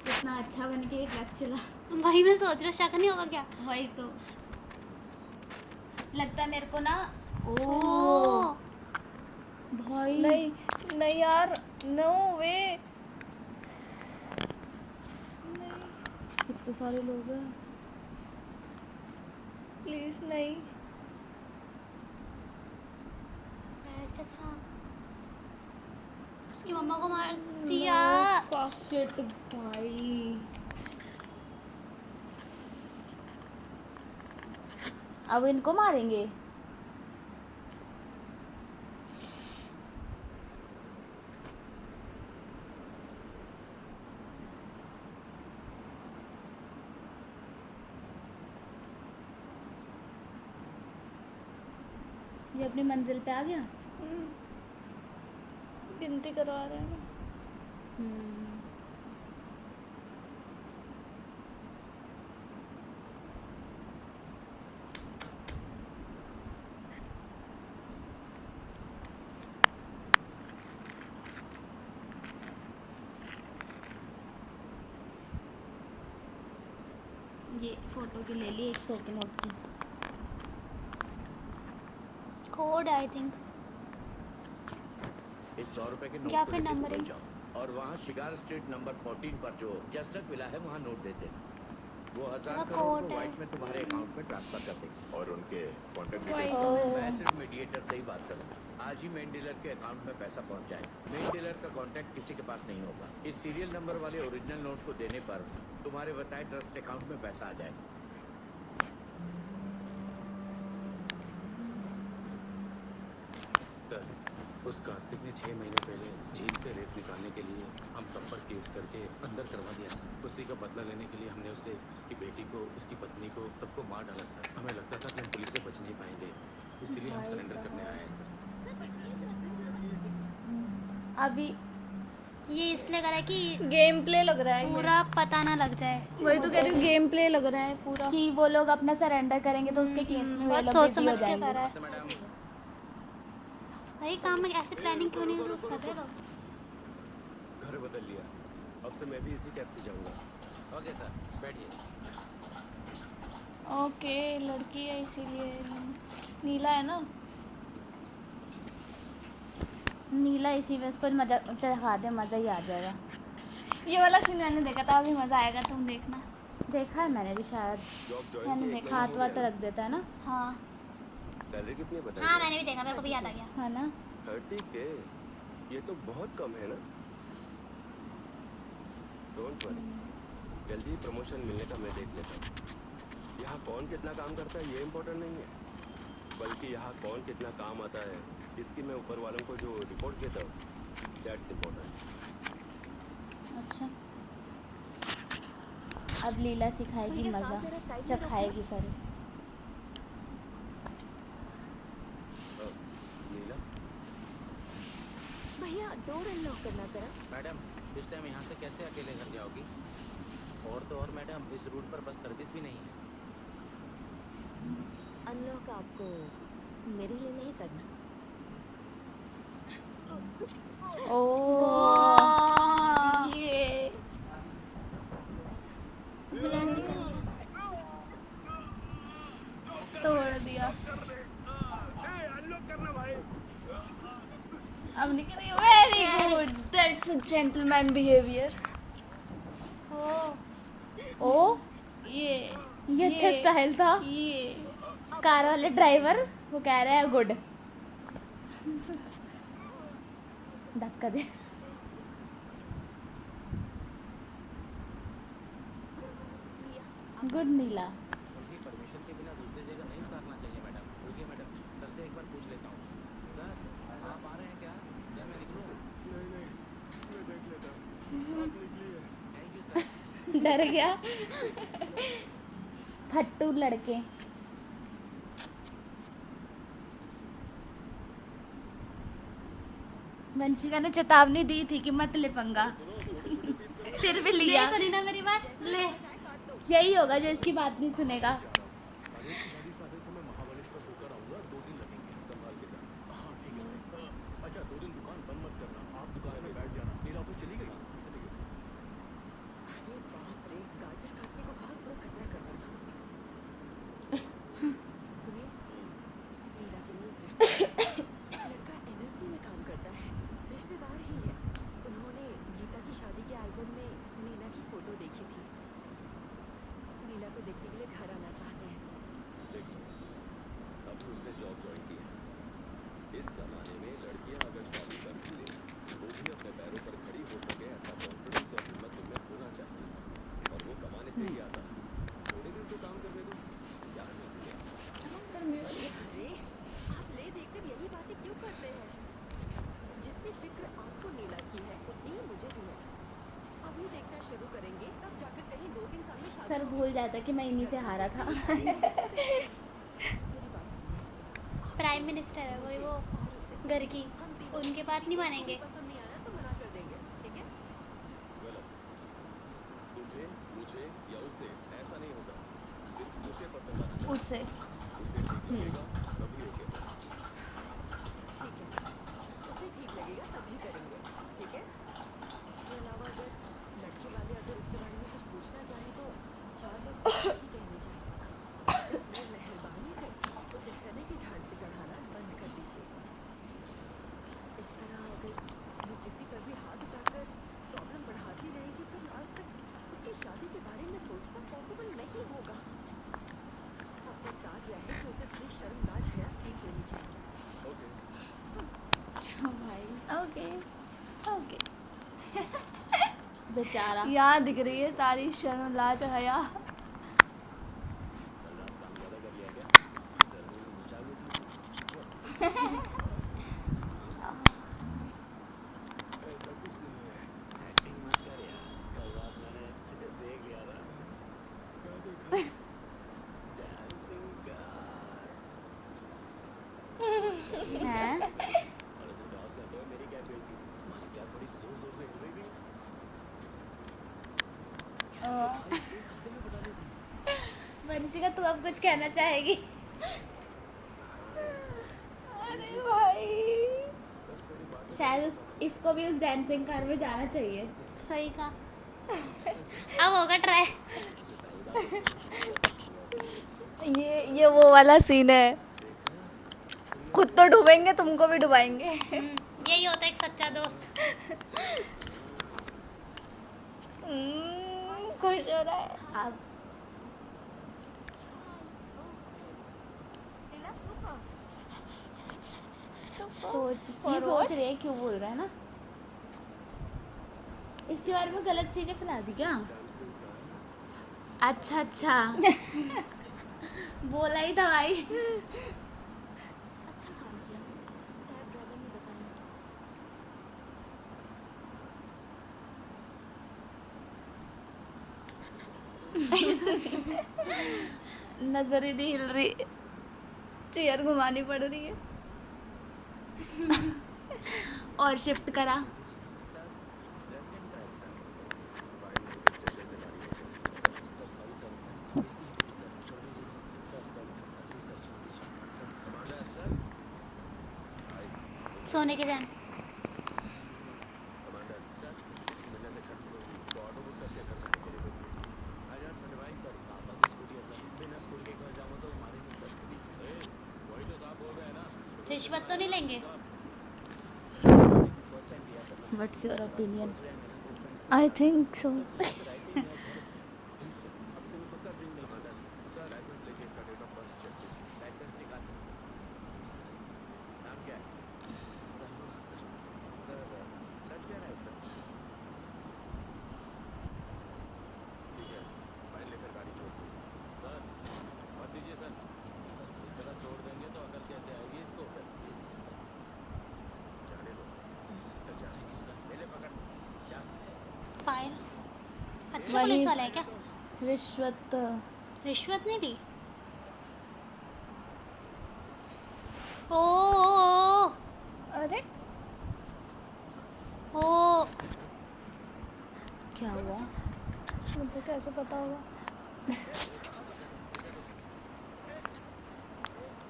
कितना अच्छा बन के ट्रक चला। वही मैं सोच रही हूँ, शक नहीं होगा क्या? वही तो लगता है मेरे को ना। ओ भाई नहीं यार, नो वे। कितने सारे लोग हैं। प्लीज नहीं। अच्छा उसकी मम्मा को मार दिया। शिट भाई, अब इनको मारेंगे। ये अपनी मंजिल पे आ गया। गिनती करवा रहे हैं ना। ये फोटो की ले ली 100 के नोट की। कोड आई थिंक इस 100 रुपए के नोट या को फिर लेके नंबरिंग। दुबई जाओ और वहाँ शिकार स्ट्रीट नंबर 14 पर जो जसरत विला है वहाँ नोट देते हैं। वो 1000 करोड़ कोड को है। वाइट में तुम्हारे अकाउंट में ट्रांसफर कर देंगे। और उनके कॉन्टेक्ट मैं सिर्फ मीडिएटर से ही बात करूँगा। आज ही मेन डीलर के अकाउंट में पैसा पहुँच जाए। मेन डीलर का कॉन्टैक्ट किसी के पास नहीं होगा। इस सीरियल नंबर वाले ओरिजिनल नोट को देने पर तुम्हारे बताए ट्रस्ट अकाउंट में पैसा आ जाए। सर, उस कार्तिक ने 6 महीने पहले जेल से रेत निकालने के लिए हम सब पर केस करके अंदर करवा दिया सर। उसी का बदला लेने के लिए हमने उसे, उसकी बेटी को, उसकी पत्नी को, सबको मार डाला सर। हमें लगता था कि हम पुलिस से बच नहीं पाएंगे, इसीलिए हम सरेंडर करने आए हैं सर। अभी ये इसलिए करा है कि गेम प्ले लग रहा है, पूरा पता ना लग जाए। वही तो कह रही हूँ, गेम प्ले लग रहा है पूरा कि वो लोग अपना सरेंडर करेंगे तो उसके केस में वो बहुत लोग सोच busy हो समझ के जाएंगे। करा है। सही काम में ऐसे प्लानिंग क्यों नहीं यूज करते लोग? घर बदल लिया, अब से मैं भी इसी कैब से जाऊंगा। ओके सर, बैठिए। ओके, लड़की है इसीलिए नीला है ना। नीला इसी में उसको मजा चढ़ा दे, मज़ा ही आ जाएगा। ये वाला सीन मैंने देखा था, अभी मज़ा आएगा, तुम देखना। देखा है मैंने भी शायद। जॉब ज्वाइन मैंने किए, देखा। एक हाथ महीने वाथ हो गया। रख देता है ना। हाँ सैलरी कितनी बताई? हाँ मैंने भी देखा, मेरे को भी याद आ गया। है ना। 30K, ये तो बहुत कम है ना। डोंट वरी, जल्दी ही प्रमोशन मिलने का मैं देख लेता हूँ। यहाँ कौन कितना काम करता है ये इम्पोर्टेंट नहीं है, बल्कि यहाँ कौन कितना काम आता है इसकी मैं ऊपर वालों को जो रिपोर्ट देता हूँ, दैट्स इम्पोर्टेंट। अच्छा अब लीला सिखाएगी मज़ा, चखाएगी सारी। डोर अनलॉक करना जरा। मैडम इस टाइम यहाँ से कैसे अकेले घर जाओगी? और तो और मैडम इस रूट पर बस सर्विस भी नहीं है। अनलॉक आपको मेरे लिए नहीं करना। ओ ये ब्लड निकल गया। तोड़ दिया। अब निकल गई। Very good, that's a gentleman behaviour. ओ ये अच्छा स्टाइल था। ये कार वाले ड्राइवर वो कह रहा है गुड। धक्का दे। गुड नीला। उनकी परमिशन के बिना दूसरी जगह नहीं उतारना चाहिए मैडम। रुकिए मैडम, सर से एक बार पूछ लेता हूँ। सर आप आ रहे हैं क्या? क्या मैं निकलूँ? नहीं नहीं, मैं देख लेता हूँ। आप निकली है। Thank you sir. डर गया। फट्टू लड़के। वंशिका ने चेतावनी दी थी कि मत ले पंगा। फिर भी लिया। नहीं सुनी ना मेरी बात, ले। यही होगा जो इसकी बात नहीं सुनेगा। शादी साधे से मैं महाबलेश्वर होकर आऊंगा, 2 दिन लगेंगे, संभाल के जाना। हाँ ठीक है। अच्छा 2 दिन दुकान बंद मत करना, आप दुकान में बैठ जाना। नीला तो चली गई? अरे बाप रे, गाजर काटने को कहा, पूरा कचरा कर डाला। सुनिए, नीला के लिए एक रिश्ता है। लड़का एनएलसी में काम करता है, रिश्तेदार ही है। उन्होंने गीता की शादी के एल्बम में नीला की फोटो देखी थी। नीला को देखने के लिए घर आना चाहते हैं। देखो, अब उसने जॉब ज्वाइन की है। इस जमाने में लड़कियां अगर शादी करती है तो भी अपने पैरों पर खड़ी हो सके, ऐसा कॉन्फिडेंस और हिम्मत उनमें होना चाहिए। और वो कमाने से ही आता है। थोड़े दिन तो काम करने दो, यार नहीं किया। अरे आप ले देकर यही बातें क्यों करते हैं? जितनी फिक्र आपको नीला की है उतनी ही मुझे भी है। अभी देखना शुरू करेंगे तब जाकर कहीं 2-3 साल में शादी सर होगी। भूल जाता कि मैं इन्हीं से हारा था। मेरी बात सुनिए, प्राइम मिनिस्टर है वही वो घर की, उनके बात नहीं मानेंगे। पसंद नहीं आ रहा तो मना कर देंगे, ठीक है? गलत। तुम्हें, मुझे या उसे ऐसा नहीं होगा। सिर्फ मुझे पसंद आना चाहिए। उसे उसे ठीक लगेगा तभी ओके। उसे ठीक लगेगा तभी करेंगे, ठीक है? इसके अलावा अगर लड़की वाले अगर उसके बारे में कुछ पूछना चाहें तो 4 बार ही कहने चाहिए। इसलिए मेहरबानी करके उसे चने के झाड़ पे चढ़ाना बंद कर दीजिए। इस तरह अगर वो किसी पर भी हाथ उठाकर प्रॉब्लम बढ़ाती रहेगी तो आज तक उसकी शादी के बारे में सोचना पॉसिबल नहीं होगा। अब तक कार्य है कि उसे थोड़ी शर्म लाज हया सीख लेनी चाहिए। ओके। भाई ओके ओके। बेचारा। यहाँ दिख रही है सारी शर्म लाज हया। कल रात काम ज़्यादा कर लिया क्या? गर्मी में मचा गई थी। ऐसा कुछ नहीं है। एक्टिंग मत कर यार। कल रात मैंने तुझे देख लिया था। क्या देखा? Dancing car. हैं? और उसे टॉस करते हुए मेरी कैब गई थी। तुम्हारी कैब बड़ी जोर जोर से हिल रही थी। वंशिका तू अब कुछ कहना चाहेगी? अरे भाई शायद इसको भी उस डांसिंग कार में जाना चाहिए। सही का। अब होगा ट्राई। ये वो वाला सीन है। खुद तो डूबेंगे, तुमको भी डुबाएंगे। यही होता है एक सच्चा दोस्त। खुश हो रहा है। अब नीला सुपर। सोच रही है क्यों बोल रहा है ना। इसके बारे में गलत चीजें फैला दी क्या? अच्छा अच्छा। बोला ही था भाई। अच्छा काम किया, कैब ड्राइवर ने बताया। नजर ही नहीं हिल रही, चेयर घुमानी पड़ रही है। और शिफ्ट करा। सोने के जान। रिश्वत तो नहीं लेंगे? What's your opinion? I think so. Fine. अच्छा वही- पुलिस वाला है क्या? रिश्वत रिश्वत नहीं दी? ओ अरे ओ क्या हुआ? मुझे कैसे पता होगा?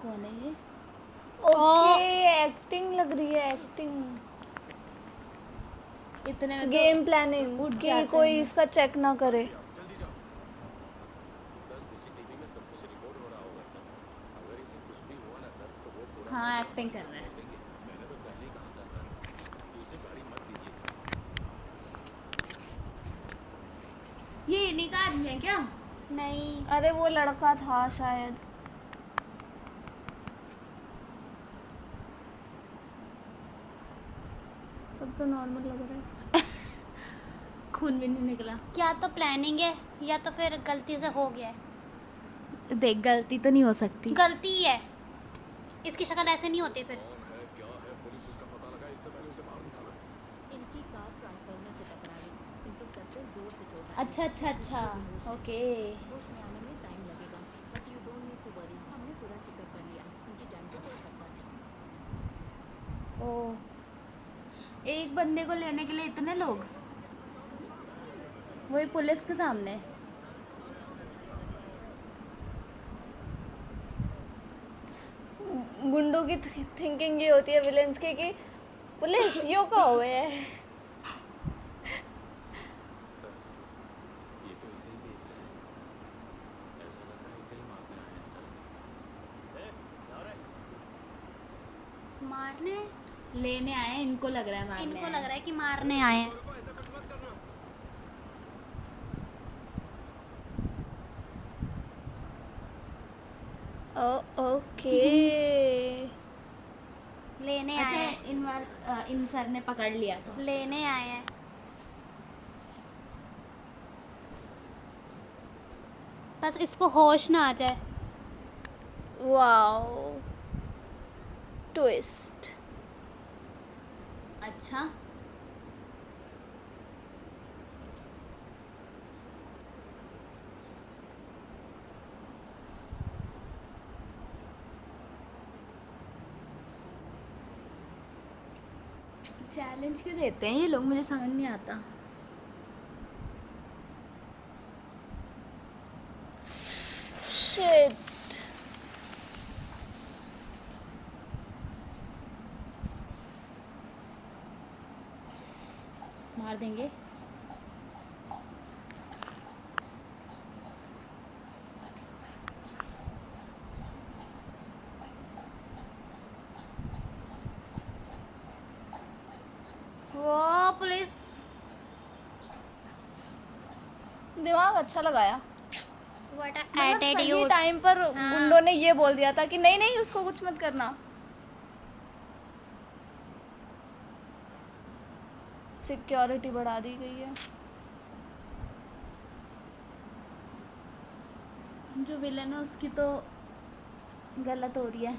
कौन है ये? ओके, एक्टिंग लग रही है, एक्टिंग। इतने में तो गेम प्लानिंग उठ कि जाते कोई हैं। इसका चेक ना करे। हाँ, एक्टिंग कर रहे हैं। ये इन्हीं का आदमी है क्या? नहीं, अरे वो लड़का था शायद। सब तो नॉर्मल लग रहा है। खून भी नहीं निकला। क्या तो प्लानिंग है या तो फिर गलती से हो गया है। देख, गलती तो नहीं हो सकती। गलती ही है, इसकी शक्ल ऐसे नहीं होती फिर। इनकी कार ट्रांसफार्मर से टकरा गई। इनके सर पे जोर से चोट आई। अच्छा अच्छा अच्छा, ओके। होश में आने में टाइम लगेगा, but you don't need to worry. हमने पूरा चेकअप कर लिया, उनकी जान को कोई खतरा नहीं। ओ, एक बंदे को लेने के लिए इतने लोग? वही पुलिस के सामने। गुंडों की थिंकिंग ये होती है विलेंस की कि पुलिस यो का हुए है। मारने? लेने आए हैं, इनको लग रहा है मारने इनको आए लग हैं। रहा है कि मारने आए हैं। ओके। लेने आए अच्छा, हैं। इन सर ने पकड़ लिया तो। लेने आए हैं। बस इसको होश ना आ जाए। Wow, twist. अच्छा, चैलेंज क्यों देते हैं ये लोग, मुझे समझ नहीं आता। शिट। मार देंगे। वो पुलिस दिमाग अच्छा लगाया। व्हाट मतलब सही एटीट्यूड। टाइम पर हाँ। गुंडों ने ये बोल दिया था कि नहीं नहीं उसको कुछ मत करना। सिक्योरिटी बढ़ा दी गई है। जो विलन है उसकी तो गलत हो रही है।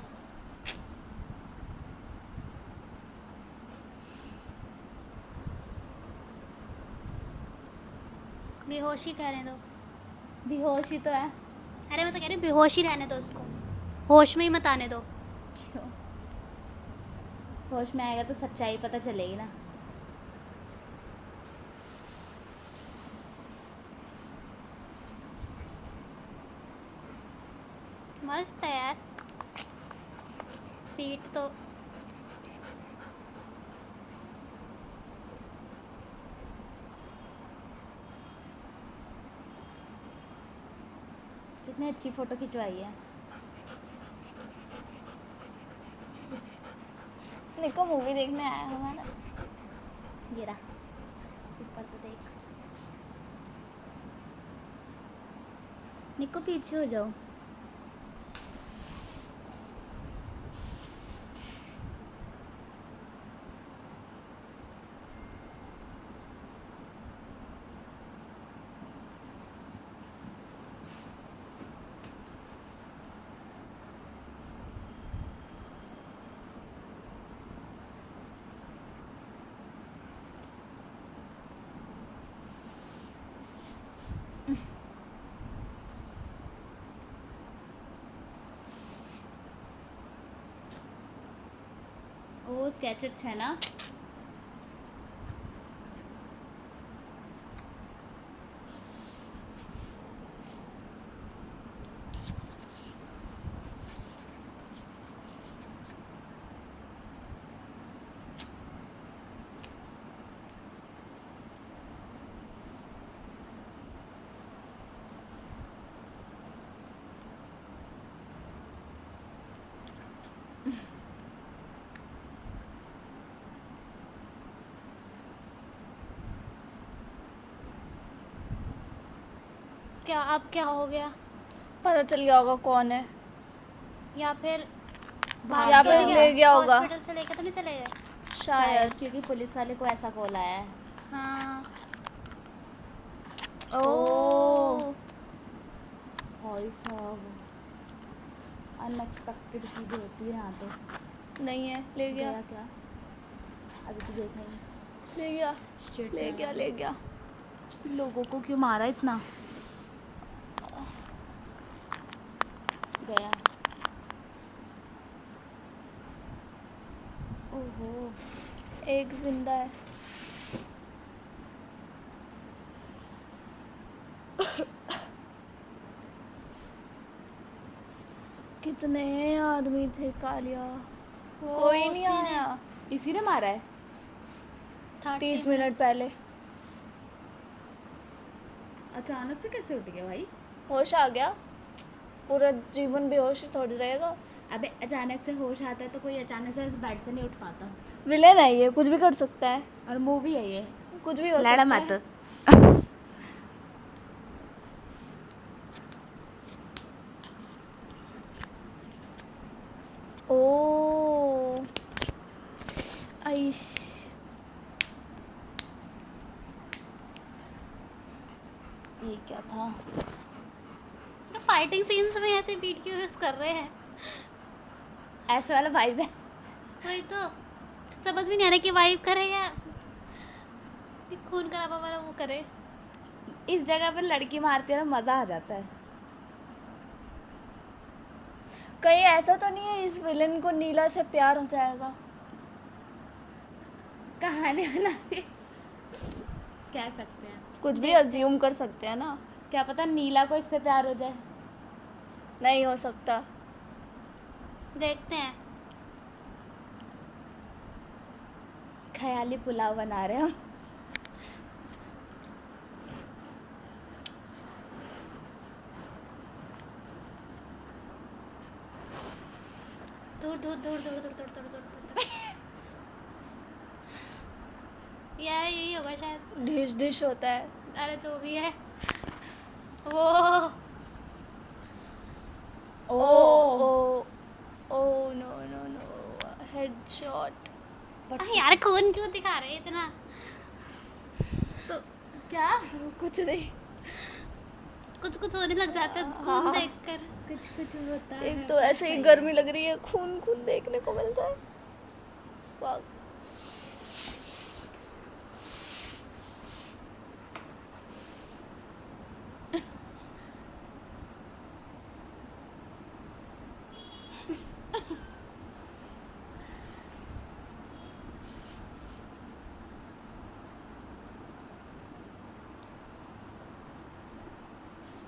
बेहोशी रहने दो। बेहोश ही तो है। अरे मैं तो कह रही हूँ बेहोशी रहने दो उसको, होश में ही मत आने दो। क्यों? होश में आएगा तो सच्चाई पता चलेगी ना। मस्त है यार, पीठ तो कितनी अच्छी फोटो खिंचवाई है। निको मूवी देखने आया हमारा। गिरा ऊपर तो देख। निको पीछे हो जाओ। वो स्केच अच्छा है ना। क्या अब क्या हो गया? पता चल गया होगा कौन है, या फिर या फिर ले गया होगा हॉस्पिटल से लेके तो नहीं चले गए शायद। क्योंकि पुलिस वाले को ऐसा कॉल आया है। हाँ। ओ भाई साहब अनएक्सपेक्टेड चीज़ें होती है यहाँ तो। नहीं है, ले गया क्या? अभी तो देखा ही। ले गया ले गया ले गया। लोगों को क्यों मारा इतना? गया। ओहो एक जिंदा है। कितने आदमी थे कालिया, कोई नहीं आया। इसी ने मारा है 30 मिनट पहले। अचानक से कैसे उठ गया भाई? होश आ गया, पूरा जीवन बेहोश ही थोड़ी रहेगा। अबे अचानक से होश आता है तो कोई अचानक से बेड से नहीं उठ पाता। विलेन है ये, कुछ भी कर सकता है। और मूवी है ये, कुछ भी हो लड़ा सकता मत। है। ओ आइश ये क्या था? फाइटिंग सीन्स में ऐसे बीट क्यों यूज कर रहे हैं? ऐसे वाला वाइब है। वही तो समझ में नहीं आ रहा कि वाइब करे या खून खराबा वाला वो करे। इस जगह पर लड़की मारती है ना, मज़ा आ जाता है। कहीं ऐसा तो नहीं है इस विलेन को नीला से प्यार हो जाएगा? कहानी बना के कह सकते हैं, कुछ भी अज्यूम कर सकते हैं ना। क्या पता नीला को इससे प्यार हो जाए। नहीं हो सकता, देखते हैं। ख्याली पुलाव बना रहे हम। दूर दूर दूर दूर दूर दूर दूर दूर यार यही होगा शायद। डिश डिश होता है। अरे जो भी है वो। ओ ओ ओ नो नो नो हेडशॉट। यार खून क्यों दिखा रहे हैं इतना? तो क्या? कुछ नहीं, कुछ होने लग जाता है खून देखकर। कुछ होता है। एक तो ऐसे ही गर्मी लग रही है, खून खून देखने को मिल रहा है। वाह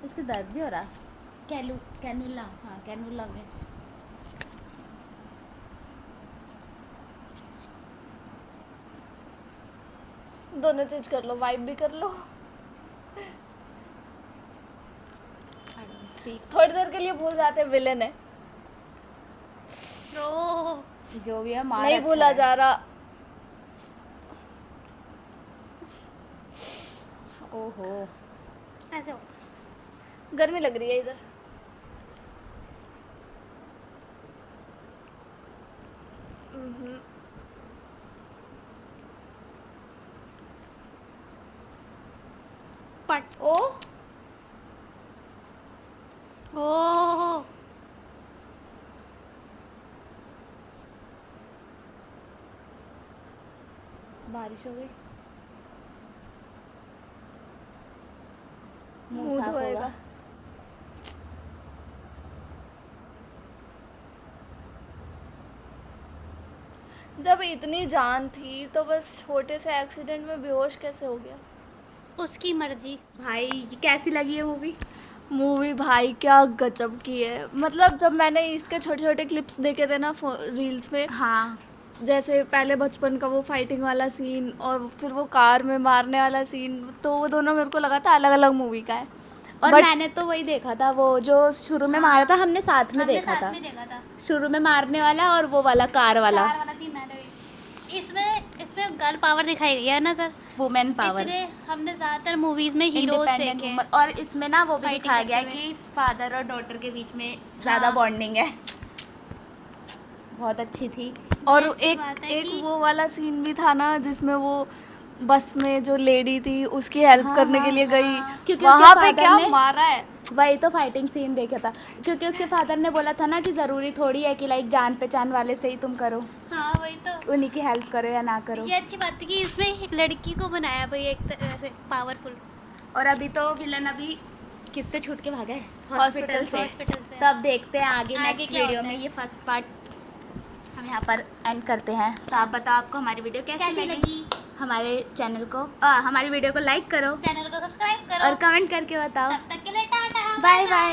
इसके दर्द भी हो रहा। कैनुला, हाँ कैनुला में। दोनों चीज कर लो, वाइब भी कर लो। आराम से। ठीक। थोड़ी देर के लिए भूल जाते विलेन है, जो भी है मार नहीं अच्छा भूला है। जा रहा। ओहो ऐसे हो। गर्मी लग रही है इधर। पट ओ ओ बारिश हो गई, मुंह साफ धोएगा। होगा। जब इतनी जान थी तो बस छोटे से एक्सीडेंट में बेहोश कैसे हो गया? उसकी मर्जी। भाई ये कैसी लगी है मूवी? मूवी भाई क्या गजब की है। मतलब जब मैंने इसके छोटे छोटे क्लिप्स देखे थे ना रील्स में, हाँ जैसे पहले बचपन का वो फाइटिंग वाला सीन और फिर वो कार में मारने वाला सीन, तो वो दोनों मेरे को लगा था अलग अलग मूवी का है। और But- मैंने तो वही देखा था, वो जो शुरू में मारा था हमने साथ में देखा था, देखा था शुरू में मारने वाला और वो वाला कार वाला। कार वाला सीन मैंने भी। इसमें गर्ल पावर दिखाई गई है ना सर, वुमेन पावर। इतने हमने ज्यादातर मूवीज में हीरोज इंडिपेंडेंट देखे हैं। वुमन, और इसमें ना वो भी Fighting दिखाया गया है करते कि फादर और डॉटर के बीच में ज़्यादा हाँ। बॉन्डिंग है। बहुत अच्छी थी। और ये अच्छी बात है एक कि- वो वाला सीन भी था ना जिसमें वो बस में जो लेडी थी उसकी हेल्प हाँ, करने हाँ, के लिए गई, क्योंकि वहाँ उसके पे father क्या ने- मारा है। वही तो फाइटिंग सीन देखा था, क्योंकि उसके फादर ने बोला था ना कि ज़रूरी थोड़ी है कि लाइक जान पहचान वाले से ही तुम करो, हाँ वही तो। उन्हीं की हेल्प करो या ना करो। ये अच्छी बात है कि इसमें लड़की को बनाया भाई एक तरह से पावरफुल। और अभी तो विलन अभी किससे छूट के भागा है? हॉस्पिटल से। हॉस्पिटल से। तो अब देखते हैं आगे आगे नेक्स्ट क्या वीडियो होता में। है? ये फर्स्ट पार्ट हम यहाँ पर एंड करते हैं। तो आप बताओ आपको हमारी वीडियो कैसी लगी? हमारे चैनल को हमारी वीडियो को लाइक करो, चैनल को सब्सक्राइब करो और कमेंट करके बताओ। तब तक के लिए टाटा बाय बाय।